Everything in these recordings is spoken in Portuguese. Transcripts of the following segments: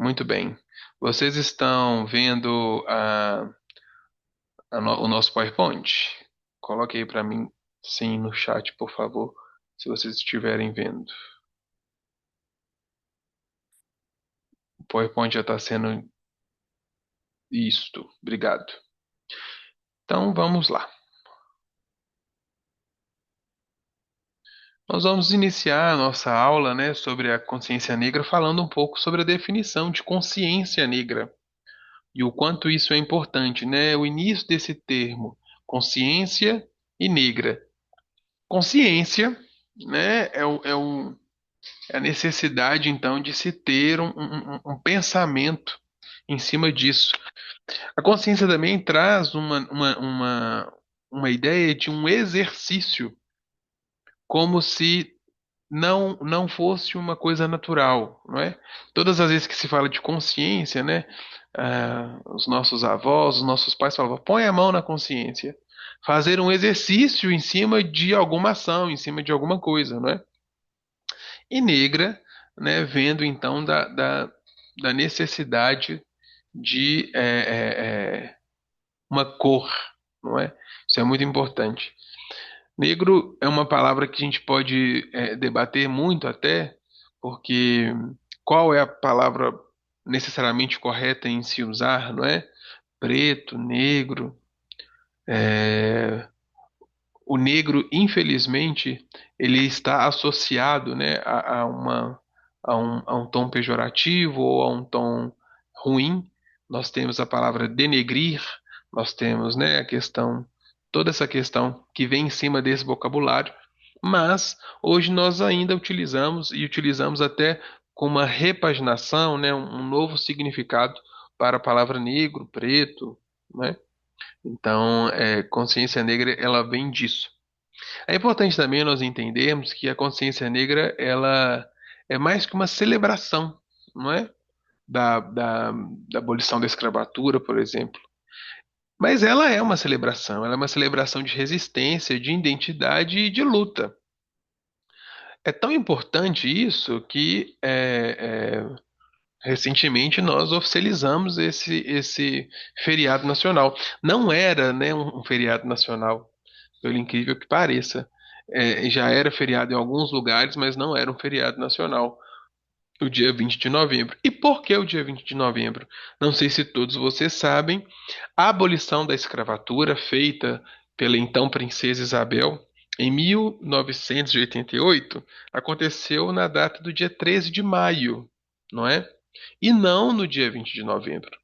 Muito bem. Vocês estão vendo o nosso PowerPoint? Coloque aí para mim, sim, no chat, por favor, se vocês estiverem vendo. O PowerPoint já está sendo isto. Obrigado. Então, vamos lá. Nós vamos iniciar a nossa aula, né, sobre a consciência negra, falando um pouco sobre a definição de consciência negra e o quanto isso é importante, né? O início desse termo, consciência e negra. Consciência, né, é a necessidade, então, de se ter um pensamento em cima disso. A consciência também traz uma ideia de um exercício, como se não fosse uma coisa natural, não é? Todas as vezes que se fala de consciência, né, os nossos avós, os nossos pais falavam, põe a mão na consciência. Fazer um exercício em cima de alguma ação, em cima de alguma coisa, não é? E negra, né, vendo então da necessidade de uma cor, não é? Isso é muito importante. Negro é uma palavra que a gente pode debater muito até, porque qual é a palavra necessariamente correta em se usar, não é? Preto, negro. é, O negro, infelizmente, ele está associado, né, a um tom pejorativo ou a um tom ruim. Nós temos a palavra denegrir, nós temos, né, toda essa questão que vem em cima desse vocabulário, mas hoje nós ainda utilizamos e utilizamos até com uma repaginação, né, um novo significado para a palavra negro, preto, né? Então, consciência negra, ela vem disso. É importante também nós entendermos que a consciência negra ela é mais que uma celebração, não é? Da abolição da escravatura, por exemplo. Mas ela é uma celebração, ela é uma celebração de resistência, de identidade e de luta. É tão importante isso que recentemente nós oficializamos esse feriado nacional. Não era, né, um feriado nacional, pelo incrível que pareça. Já era feriado em alguns lugares, mas não era um feriado nacional, o dia 20 de novembro. E por que o dia 20 de novembro? Não sei se todos vocês sabem, a abolição da escravatura feita pela então princesa Isabel em 1988 aconteceu na data do dia 13 de maio, não é? E não no dia 20 de novembro.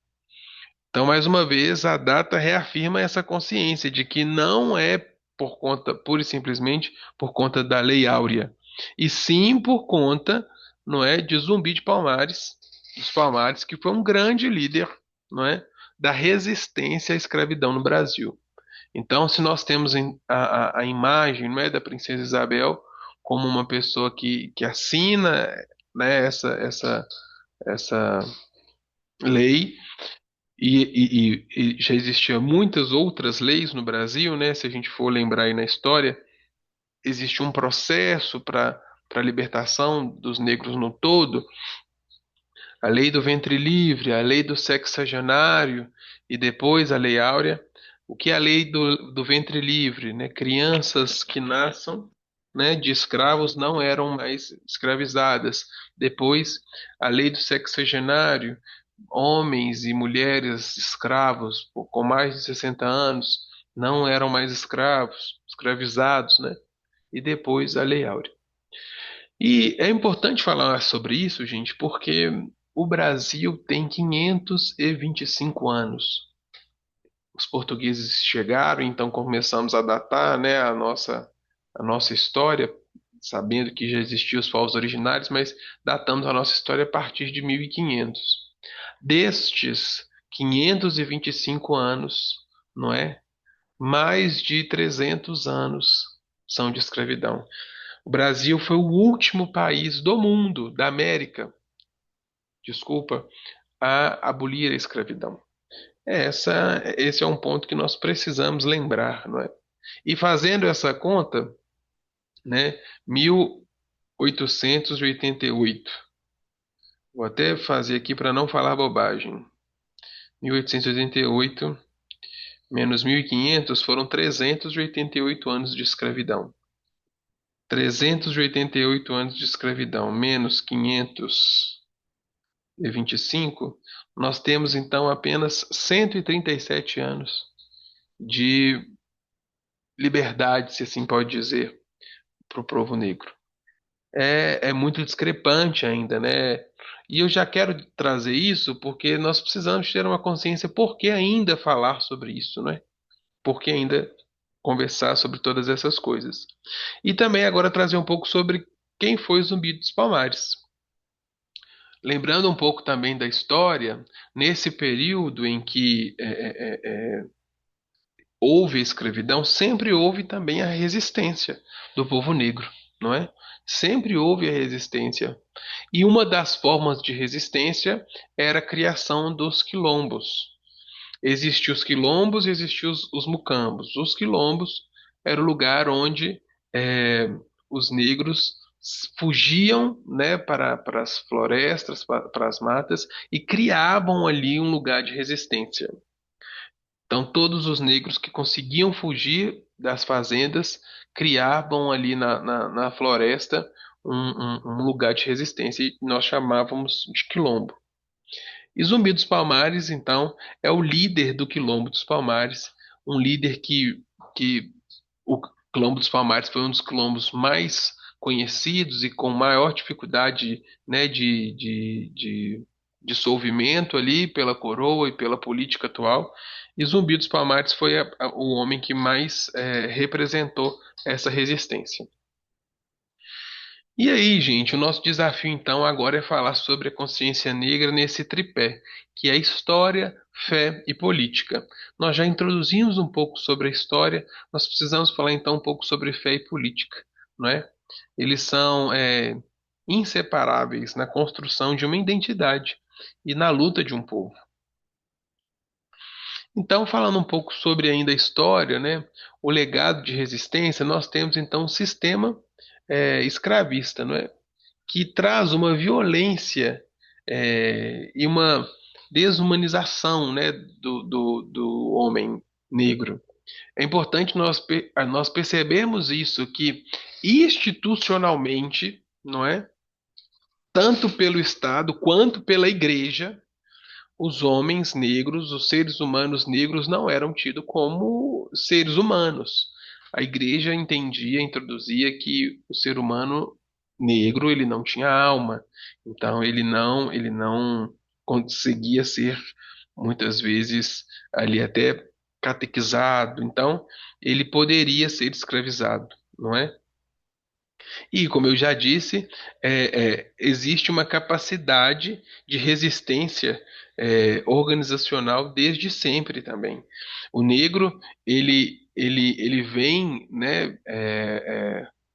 Então, mais uma vez, a data reafirma essa consciência de que não é por conta, pura e simplesmente, por conta da Lei Áurea, e sim por conta, não é, de Zumbi de Palmares, dos Palmares, que foi um grande líder, não é, da resistência à escravidão no Brasil. Então, se nós temos a imagem, não é, da Princesa Isabel como uma pessoa que assina, né, essa lei e já existiam muitas outras leis no Brasil, né? Se a gente for lembrar aí na história, existe um processo para a libertação dos negros no todo, a lei do ventre livre, a lei do sexagenário e depois a lei áurea. O que é a lei do ventre livre, né? Crianças que nasçam, né, de escravos não eram mais escravizadas. Depois, a lei do sexagenário, homens e mulheres escravos com mais de 60 anos não eram mais escravos, escravizados, né? E depois a Lei Áurea. E é importante falar sobre isso, gente, porque o Brasil tem 525 anos. Os portugueses chegaram, então começamos a datar, né, a nossa história, sabendo que já existiam os povos originários, mas datamos a nossa história a partir de 1500. Destes 525 anos, não é? Mais de 300 anos são de escravidão. O Brasil foi o último país do mundo, da América, desculpa, a abolir a escravidão. Esse é um ponto que nós precisamos lembrar, não é? E fazendo essa conta, né, 1888, Vou até fazer aqui para não falar bobagem. 1888 menos 1500 foram 388 anos de escravidão. 388 anos de escravidão menos 525, nós temos então apenas 137 anos de liberdade, se assim pode dizer, para o povo negro. É muito discrepante ainda, né? E eu já quero trazer isso porque nós precisamos ter uma consciência por que ainda falar sobre isso, né? Por que ainda conversar sobre todas essas coisas. E também agora trazer um pouco sobre quem foi Zumbi dos Palmares. Lembrando um pouco também da história, nesse período em que houve a escravidão, sempre houve também a resistência do povo negro, não é? Sempre houve a resistência. E uma das formas de resistência era a criação dos quilombos. Existiam os quilombos e existiam os mucambos. Os quilombos era o lugar onde eh, os negros fugiam, né, para as florestas, para as matas e criavam ali um lugar de resistência. Então, todos os negros que conseguiam fugir das fazendas criavam ali na floresta um lugar de resistência e nós chamávamos de quilombo. E Zumbi dos Palmares, então, é o líder do Quilombo dos Palmares, um líder que o Quilombo dos Palmares foi um dos quilombos mais conhecidos e com maior dificuldade, né, de dissolvimento ali pela coroa e pela política atual. E Zumbi dos Palmares foi o homem que mais representou essa resistência. E aí, gente, o nosso desafio então agora é falar sobre a consciência negra nesse tripé, que é história, fé e política. Nós já introduzimos um pouco sobre a história, nós precisamos falar então um pouco sobre fé e política, não é? Eles são inseparáveis na construção de uma identidade e na luta de um povo. Então, falando um pouco sobre ainda a história, né, o legado de resistência, nós temos então um sistema escravista, não é? Que traz uma violência e uma desumanização, né, do homem negro. É importante nós percebermos isso, que institucionalmente, não é, tanto pelo Estado quanto pela Igreja, os homens negros, os seres humanos negros não eram tidos como seres humanos. A igreja entendia, introduzia que o ser humano negro ele não tinha alma, então ele não conseguia ser muitas vezes ali até catequizado, então ele poderia ser escravizado, não é? E, como eu já disse, existe uma capacidade de resistência organizacional desde sempre também. O negro, ele vem, né,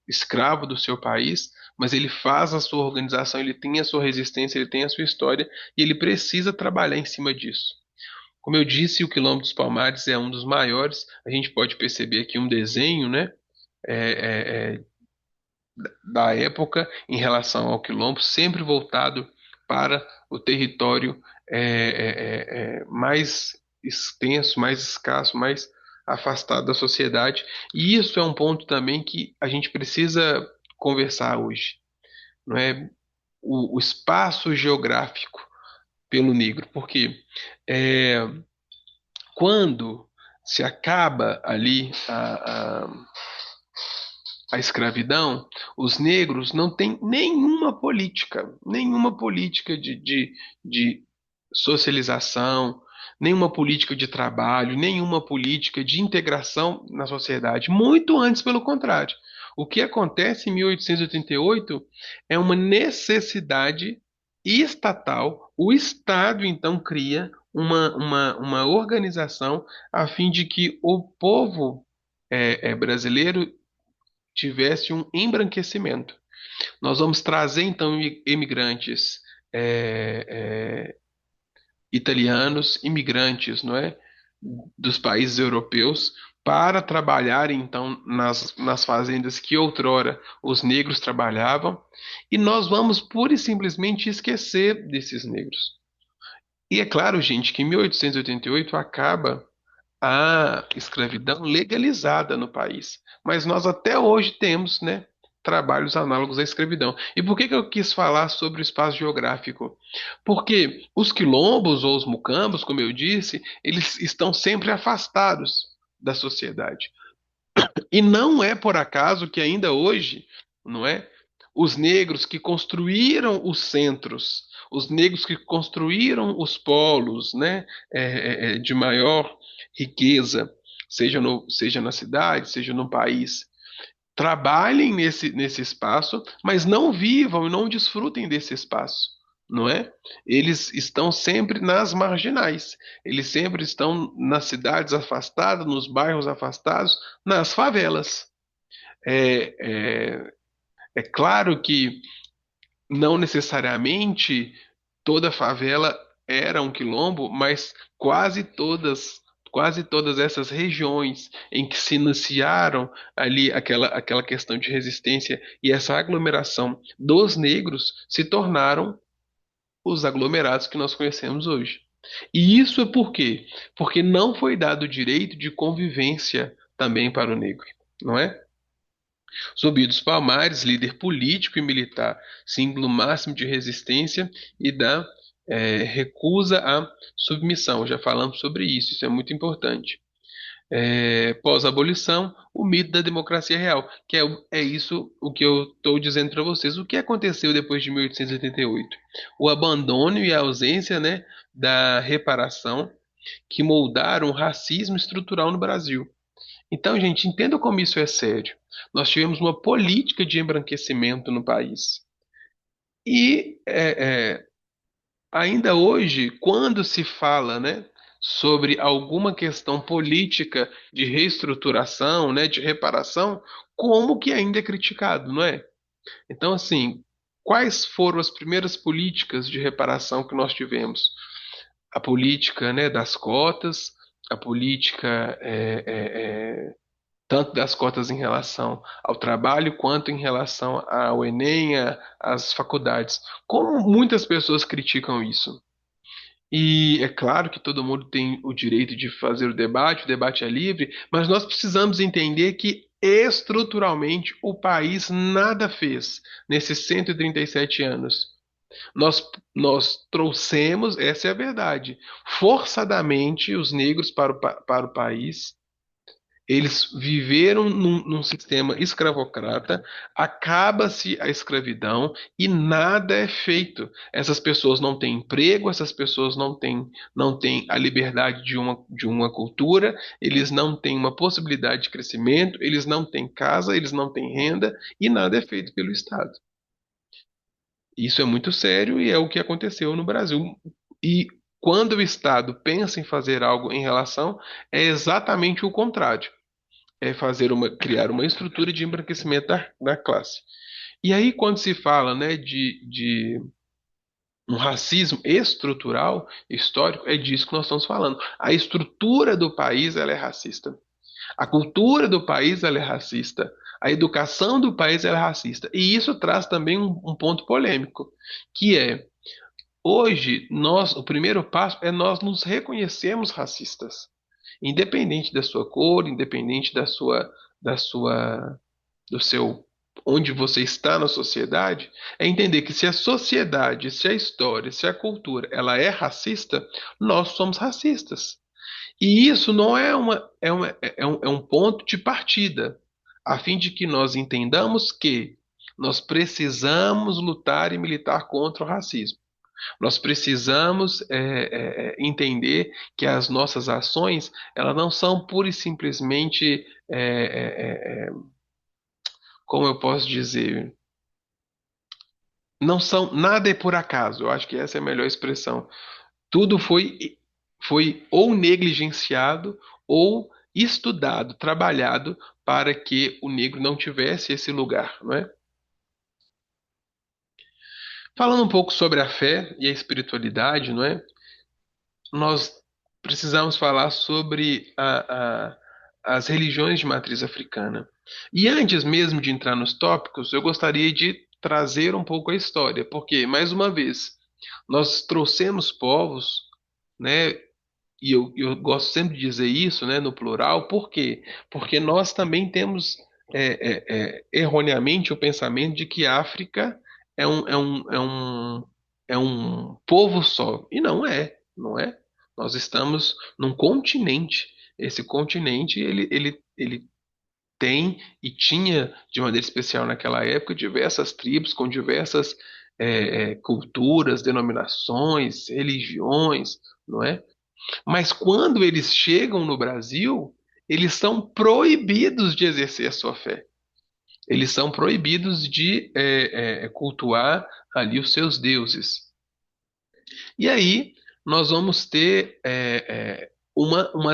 escravo do seu país, mas ele faz a sua organização, ele tem a sua resistência, ele tem a sua história, e ele precisa trabalhar em cima disso. Como eu disse, o Quilombo dos Palmares é um dos maiores. A gente pode perceber aqui um desenho, né? é, é, é, da época em relação ao quilombo, sempre voltado para o território mais extenso, mais escasso, mais afastado da sociedade. E isso é um ponto também que a gente precisa conversar hoje, não é? O espaço geográfico pelo negro, porque é, quando se acaba ali a escravidão, os negros não têm nenhuma política de socialização, nenhuma política de trabalho, nenhuma política de integração na sociedade. Muito antes, pelo contrário. O que acontece em 1888 é uma necessidade estatal. O Estado, então, cria uma organização a fim de que o povo brasileiro tivesse um embranquecimento. Nós vamos trazer então imigrantes italianos, imigrantes, não é, dos países europeus para trabalhar então nas fazendas que outrora os negros trabalhavam, e nós vamos pura e simplesmente esquecer desses negros. E é claro, gente, que em 1888 acaba a escravidão legalizada no país, mas nós até hoje temos, né, trabalhos análogos à escravidão. E por que que eu quis falar sobre o espaço geográfico? Porque os quilombos ou os mucambos, como eu disse, eles estão sempre afastados da sociedade. E não é por acaso que ainda hoje, não é? Os negros que construíram os centros, os negros que construíram os polos, né, de maior riqueza, seja na cidade, seja no país, trabalhem nesse espaço, mas não vivam e não desfrutem desse espaço, não é? Eles estão sempre nas marginais, eles sempre estão nas cidades afastadas, nos bairros afastados, nas favelas. É, é, é claro que não necessariamente toda favela era um quilombo, mas quase todas essas regiões em que se iniciaram ali aquela questão de resistência e essa aglomeração dos negros se tornaram os aglomerados que nós conhecemos hoje. E isso é por quê? Porque não foi dado o direito de convivência também para o negro, não é? Zumbi dos Palmares, líder político e militar, símbolo máximo de resistência e da recusa à submissão. Já falamos sobre isso, isso é muito importante. Pós-abolição, o mito da democracia real, que é isso o que eu estou dizendo para vocês. O que aconteceu depois de 1888? O abandono e a ausência, né, da reparação que moldaram o racismo estrutural no Brasil. Então, gente, entenda como isso é sério. Nós tivemos uma política de embranquecimento no país. E ainda hoje, quando se fala, né, sobre alguma questão política de reestruturação, né, de reparação, como que ainda é criticado, não é? Então, assim, quais foram as primeiras políticas de reparação que nós tivemos? A política, né, das cotas, a política tanto das cotas em relação ao trabalho quanto em relação ao Enem, às faculdades. Como muitas pessoas criticam isso? E é claro que todo mundo tem o direito de fazer o debate é livre, mas nós precisamos entender que estruturalmente o país nada fez nesses 137 anos. Nós, nós trouxemos, essa é a verdade, forçadamente os negros para o país. Eles viveram num sistema escravocrata, acaba-se a escravidão e nada é feito. Essas pessoas não têm emprego, essas pessoas não têm a liberdade de uma cultura, eles não têm uma possibilidade de crescimento, eles não têm casa, eles não têm renda e nada é feito pelo Estado. Isso é muito sério e é o que aconteceu no Brasil. E quando o Estado pensa em fazer algo em relação, é exatamente o contrário, criar uma estrutura de embranquecimento da classe. E aí, quando se fala, né, de um racismo estrutural, histórico, é disso que nós estamos falando. A estrutura do país, ela é racista. A cultura do país, ela é racista. A educação do país, ela é racista. E isso traz também um ponto polêmico, que é, hoje, o primeiro passo é nós nos reconhecermos racistas. Independente da sua cor, independente da sua, do seu, onde você está na sociedade, é entender que se a sociedade, se a história, se a cultura, ela é racista, nós somos racistas. E isso não é um ponto de partida, a fim de que nós entendamos que nós precisamos lutar e militar contra o racismo. Nós precisamos entender que as nossas ações, elas não são pura e simplesmente, como eu posso dizer, não são, nada é por acaso. Eu acho que essa é a melhor expressão. Tudo foi ou negligenciado ou estudado, trabalhado para que o negro não tivesse esse lugar, não é? Falando um pouco sobre a fé e a espiritualidade, não é? Nós precisamos falar sobre as religiões de matriz africana. E antes mesmo de entrar nos tópicos, eu gostaria de trazer um pouco a história, porque, mais uma vez, nós trouxemos povos, né? E eu gosto sempre de dizer isso, né, no plural, por quê? Porque nós também temos erroneamente o pensamento de que África é um povo só. E não é, não é. Nós estamos num continente. Esse continente, ele tem e tinha, de maneira especial naquela época, diversas tribos com diversas culturas, denominações, religiões, não é? Mas quando eles chegam no Brasil, eles são proibidos de exercer a sua fé. Eles são proibidos de cultuar ali os seus deuses. E aí nós vamos ter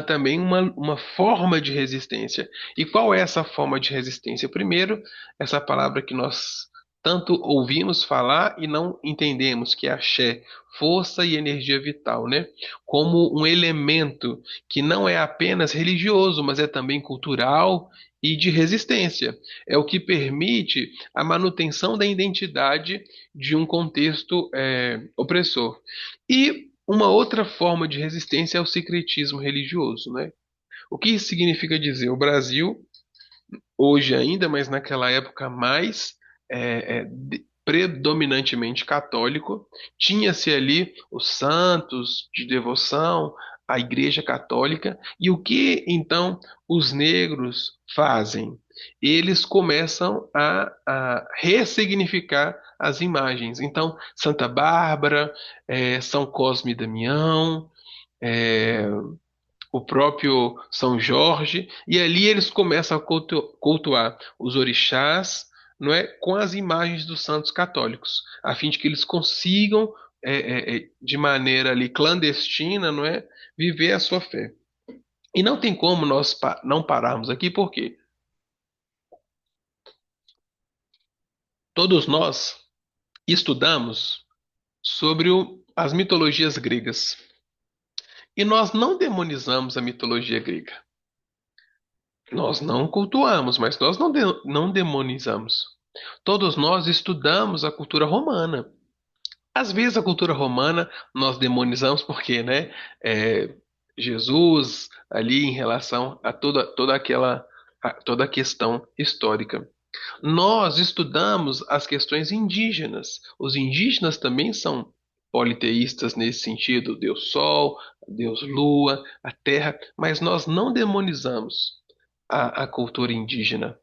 também uma forma de resistência. E qual é essa forma de resistência? Primeiro, essa palavra que nós tanto ouvimos falar e não entendemos, que é axé, força e energia vital, né? Como um elemento que não é apenas religioso, mas é também cultural e de resistência. É o que permite a manutenção da identidade de um contexto opressor. E uma outra forma de resistência é o secretismo religioso, né? O que isso significa dizer? O Brasil, hoje ainda, mas naquela época mais predominantemente católico, tinha-se ali os santos de devoção, a Igreja Católica, e o que então os negros fazem? Eles começam a ressignificar as imagens. Então, Santa Bárbara, São Cosme e Damião, é, o próprio São Jorge, e ali eles começam a cultuar os orixás, não é, com as imagens dos santos católicos, a fim de que eles consigam, de maneira ali clandestina, não é, viver a sua fé. E não tem como nós não pararmos aqui, porque todos nós estudamos sobre as mitologias gregas. E nós não demonizamos a mitologia grega. Nós não cultuamos, mas nós não demonizamos. Todos nós estudamos a cultura romana. Às vezes a cultura romana nós demonizamos porque, né, Jesus ali em relação a toda a questão histórica. Nós estudamos as questões indígenas. Os indígenas também são politeístas nesse sentido, Deus Sol, Deus Lua, a Terra, mas nós não demonizamos a cultura indígena.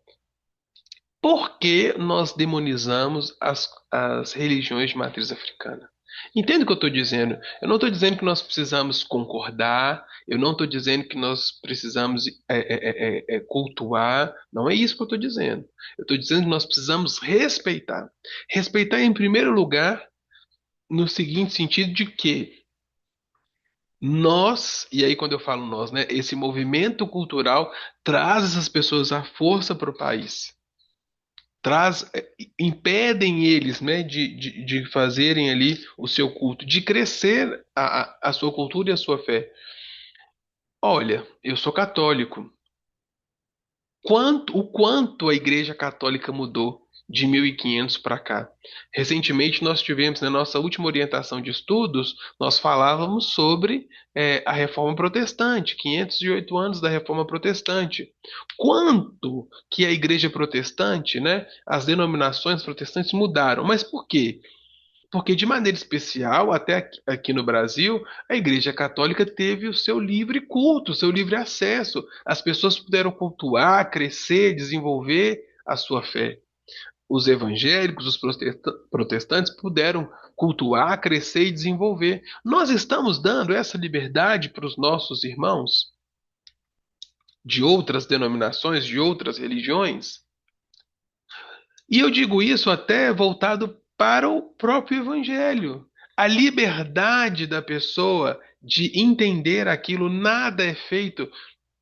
Por que nós demonizamos as religiões de matriz africana? Entende o que eu estou dizendo? Eu não estou dizendo que nós precisamos concordar, eu não estou dizendo que nós precisamos cultuar, não é isso que eu estou dizendo. Eu estou dizendo que nós precisamos respeitar. Respeitar, em primeiro lugar, no seguinte sentido de que nós, e aí quando eu falo nós, né, esse movimento cultural traz essas pessoas à força para o país. Impedem eles, né, de fazerem ali o seu culto, de crescer a sua cultura e a sua fé. Olha, eu sou católico. O quanto a Igreja Católica mudou de 1500 para cá? Recentemente nós tivemos, na nossa última orientação de estudos, nós falávamos sobre a Reforma Protestante, 508 anos da Reforma Protestante. Quanto que a Igreja Protestante, né, as denominações protestantes mudaram? Mas por quê? Porque, de maneira especial, até aqui no Brasil, a Igreja Católica teve o seu livre culto, o seu livre acesso. As pessoas puderam cultuar, crescer, desenvolver a sua fé. Os evangélicos, os protestantes puderam cultuar, crescer e desenvolver. Nós estamos dando essa liberdade para os nossos irmãos de outras denominações, de outras religiões? E eu digo isso até voltado para o próprio Evangelho. A liberdade da pessoa de entender aquilo, nada é feito.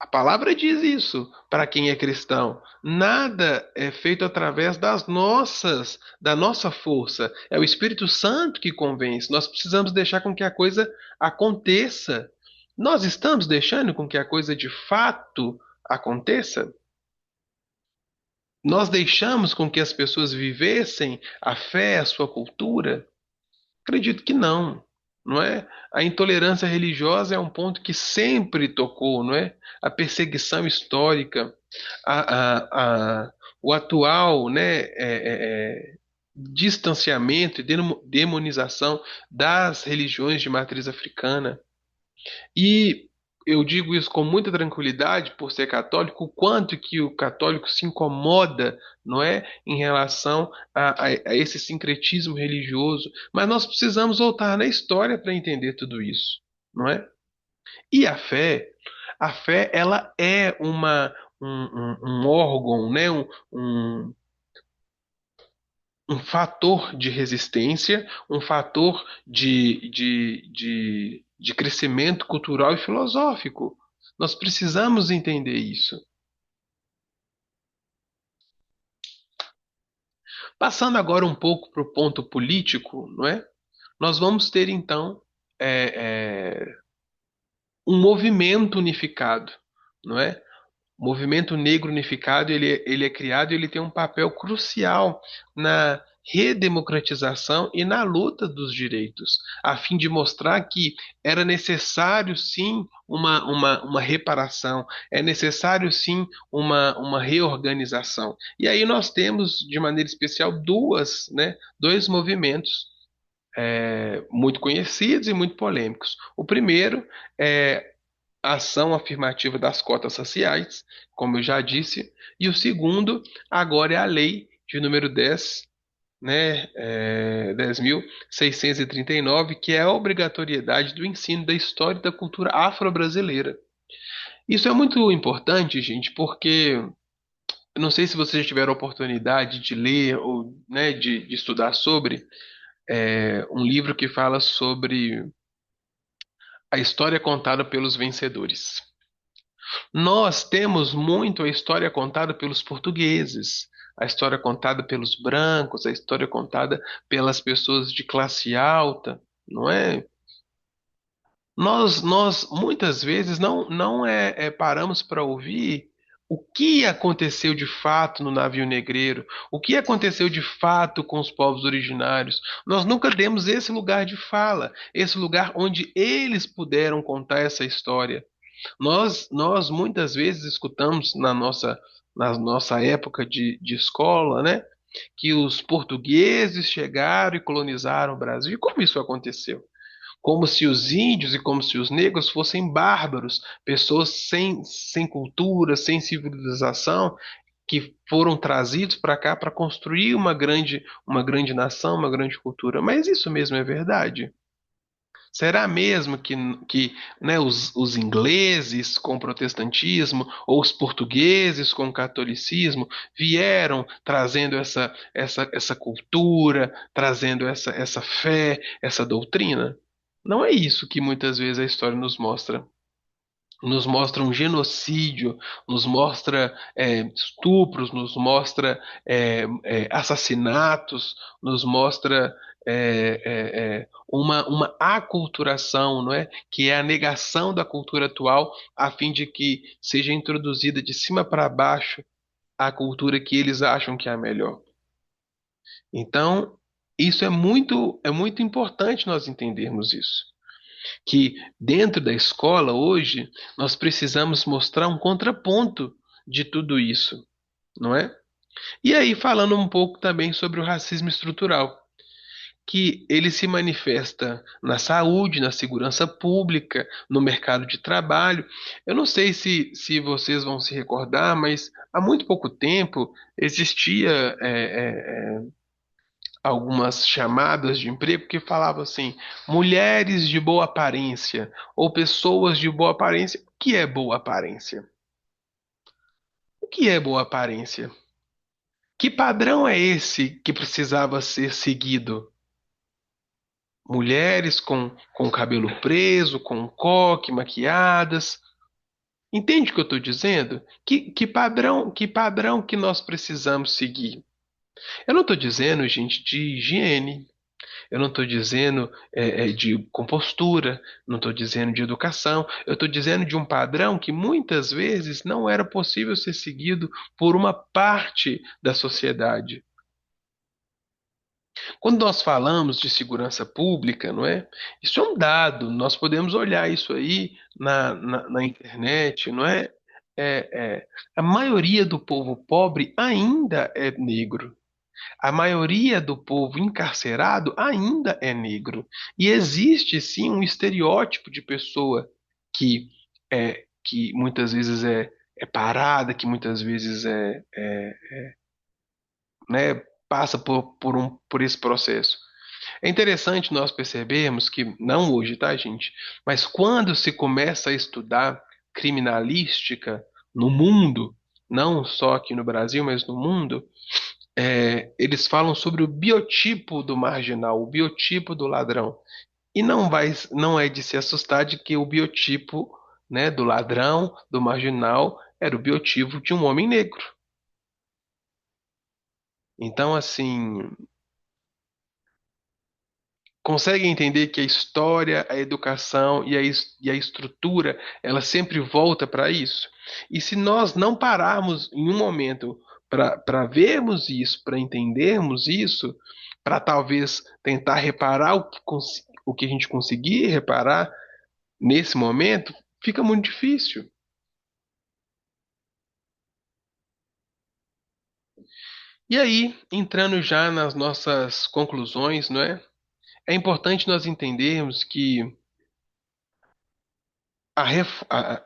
A palavra diz isso para quem é cristão. Nada é feito através da nossa força. É o Espírito Santo que convence. Nós precisamos deixar com que a coisa aconteça. Nós estamos deixando com que a coisa de fato aconteça? Nós deixamos com que as pessoas vivessem a fé, a sua cultura? Acredito que não, não é? A intolerância religiosa é um ponto que sempre tocou, não é? A perseguição histórica, o atual, né, distanciamento e demonização das religiões de matriz africana. E eu digo isso com muita tranquilidade por ser católico, o quanto que o católico se incomoda, não é, em relação a esse sincretismo religioso. Mas nós precisamos voltar na história para entender tudo isso, não é? E a fé, ela é um órgão, né, um, um fator de resistência, um fator de crescimento cultural e filosófico. Nós precisamos entender isso. Passando agora um pouco para o ponto político, não é? Nós vamos ter então um movimento unificado, não é? O movimento negro unificado ele é criado e ele tem um papel crucial na redemocratização e na luta dos direitos, a fim de mostrar que era necessário sim uma reparação, é necessário sim uma reorganização. E aí nós temos, de maneira especial, dois movimentos muito conhecidos e muito polêmicos. O primeiro é a ação afirmativa das cotas raciais, como eu já disse, e o segundo, agora é a lei de número 10, né, 10.639, que é a obrigatoriedade do ensino da história e da cultura afro-brasileira. Isso é muito importante, gente, porque eu não sei se vocês já tiveram a oportunidade de ler ou, né, de estudar sobre um livro que fala sobre a história contada pelos vencedores. Nós temos muito a história contada pelos portugueses, a história contada pelos brancos, a história contada pelas pessoas de classe alta, não é? Nós muitas vezes não paramos para ouvir o que aconteceu de fato no navio negreiro, o que aconteceu de fato com os povos originários. Nós nunca demos esse lugar de fala, esse lugar onde eles puderam contar essa história. Nós muitas vezes escutamos na nossa época de escola, né, que os portugueses chegaram e colonizaram o Brasil. E como isso aconteceu? Como se os índios e como se os negros fossem bárbaros, pessoas sem cultura, sem civilização, que foram trazidos para cá para construir uma grande nação, uma grande cultura. Mas isso mesmo é verdade? Será mesmo que né, os ingleses com o protestantismo ou os portugueses com o catolicismo vieram trazendo essa cultura, trazendo essa fé, essa doutrina? Não é isso que muitas vezes a história nos mostra. Nos mostra um genocídio, nos mostra estupros, nos mostra assassinatos, nos mostra uma aculturação, não é? Que é a negação da cultura atual, a fim de que seja introduzida de cima para baixo a cultura que eles acham que é a melhor. Então, isso é muito importante nós entendermos isso. Que dentro da escola hoje nós precisamos mostrar um contraponto de tudo isso, não é? E aí falando um pouco também sobre o racismo estrutural, que ele se manifesta na saúde, na segurança pública, no mercado de trabalho. Eu não sei se vocês vão se recordar, mas há muito pouco tempo existia algumas chamadas de emprego que falavam assim: mulheres de boa aparência ou pessoas de boa aparência. O que é boa aparência? O que é boa aparência? Que padrão é esse que precisava ser seguido? Mulheres com cabelo preso, com coque, maquiadas. Entende o que eu estou dizendo? Que padrão que nós precisamos seguir? Eu não estou dizendo, gente, de higiene. Eu não estou dizendo de compostura, não estou dizendo de educação, eu estou dizendo de um padrão que muitas vezes não era possível ser seguido por uma parte da sociedade. Quando nós falamos de segurança pública, não é? Isso é um dado, nós podemos olhar isso aí na internet, não é? A maioria do povo pobre ainda é negro. A maioria do povo encarcerado ainda é negro. E existe sim um estereótipo de pessoa que muitas vezes é parada, que muitas vezes né, passa por esse processo. É interessante nós percebermos que, não hoje, tá, gente? Mas quando se começa a estudar criminalística no mundo, não só aqui no Brasil, mas no mundo, eles falam sobre o biotipo do marginal, o biotipo do ladrão. E não é de se assustar de que o biotipo, né, do ladrão, do marginal, era o biotipo de um homem negro. Então, assim, consegue entender que a história, a educação e a estrutura, ela sempre volta para isso? E se nós não pararmos em um momento para vermos isso, para entendermos isso, para talvez tentar reparar o que a gente conseguir reparar nesse momento, fica muito difícil. E aí, entrando já nas nossas conclusões, não é? É importante nós entendermos que a, ref- a,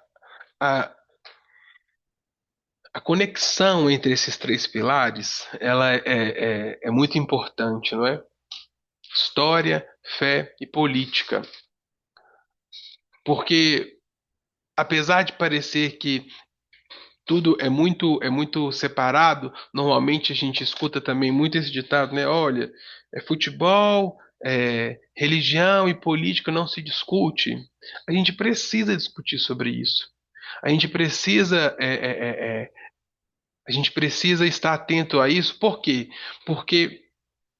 a conexão entre esses três pilares, ela é muito importante, não é? História, fé e política. Porque, apesar de parecer que tudo é muito separado, normalmente a gente escuta também muito esse ditado, né? Olha, futebol, religião e política não se discute. A gente precisa discutir sobre isso. A gente precisa a gente precisa estar atento a isso, por quê? Porque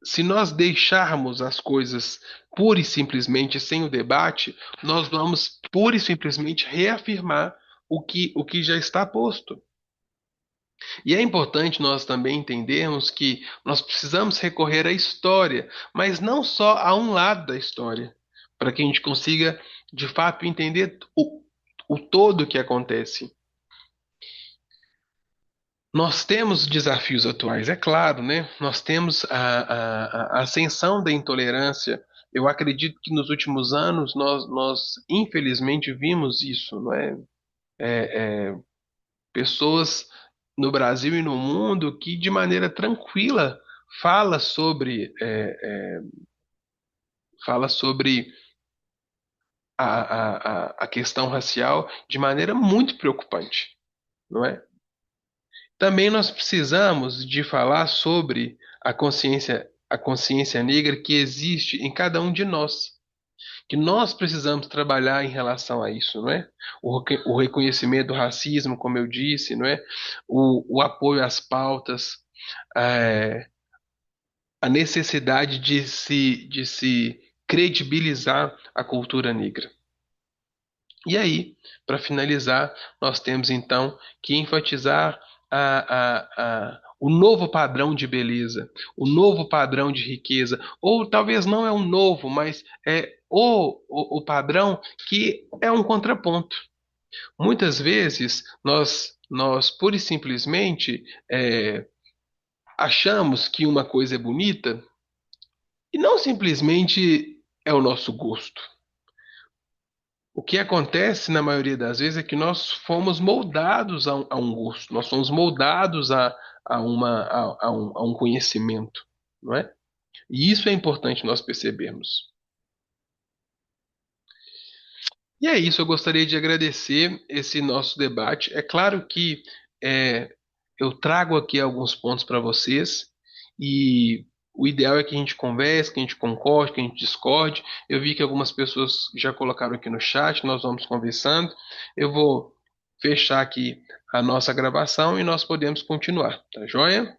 se nós deixarmos as coisas pura e simplesmente sem o debate, nós vamos pura e simplesmente reafirmar o que já está posto. E é importante nós também entendermos que nós precisamos recorrer à história, mas não só a um lado da história, para que a gente consiga, de fato, entender o todo que acontece. Nós temos desafios atuais, é claro, né? Nós temos a ascensão da intolerância. Eu acredito que nos últimos anos nós infelizmente vimos isso, não é? Pessoas no Brasil e no mundo que de maneira tranquila fala sobre fala sobre a questão racial de maneira muito preocupante, não é? Também nós precisamos de falar sobre a consciência negra que existe em cada um de nós, que nós precisamos trabalhar em relação a isso, não é? O reconhecimento do racismo, como eu disse, não é? O apoio às pautas, é, a necessidade de se credibilizar a cultura negra. E aí, para finalizar, nós temos então que enfatizar o novo padrão de beleza, o novo padrão de riqueza, ou talvez não é um novo, mas é o padrão que é um contraponto. Muitas vezes nós pura e simplesmente achamos que uma coisa é bonita e não simplesmente é o nosso gosto. O que acontece na maioria das vezes é que nós fomos moldados a um gosto, nós fomos moldados a um conhecimento, não é? E isso é importante nós percebermos. E é isso, eu gostaria de agradecer esse nosso debate. É claro que é, eu trago aqui alguns pontos para vocês e o ideal é que a gente converse, que a gente concorde, que a gente discorde. Eu vi que algumas pessoas já colocaram aqui no chat, nós vamos conversando. Eu vou fechar aqui a nossa gravação e nós podemos continuar, tá joia?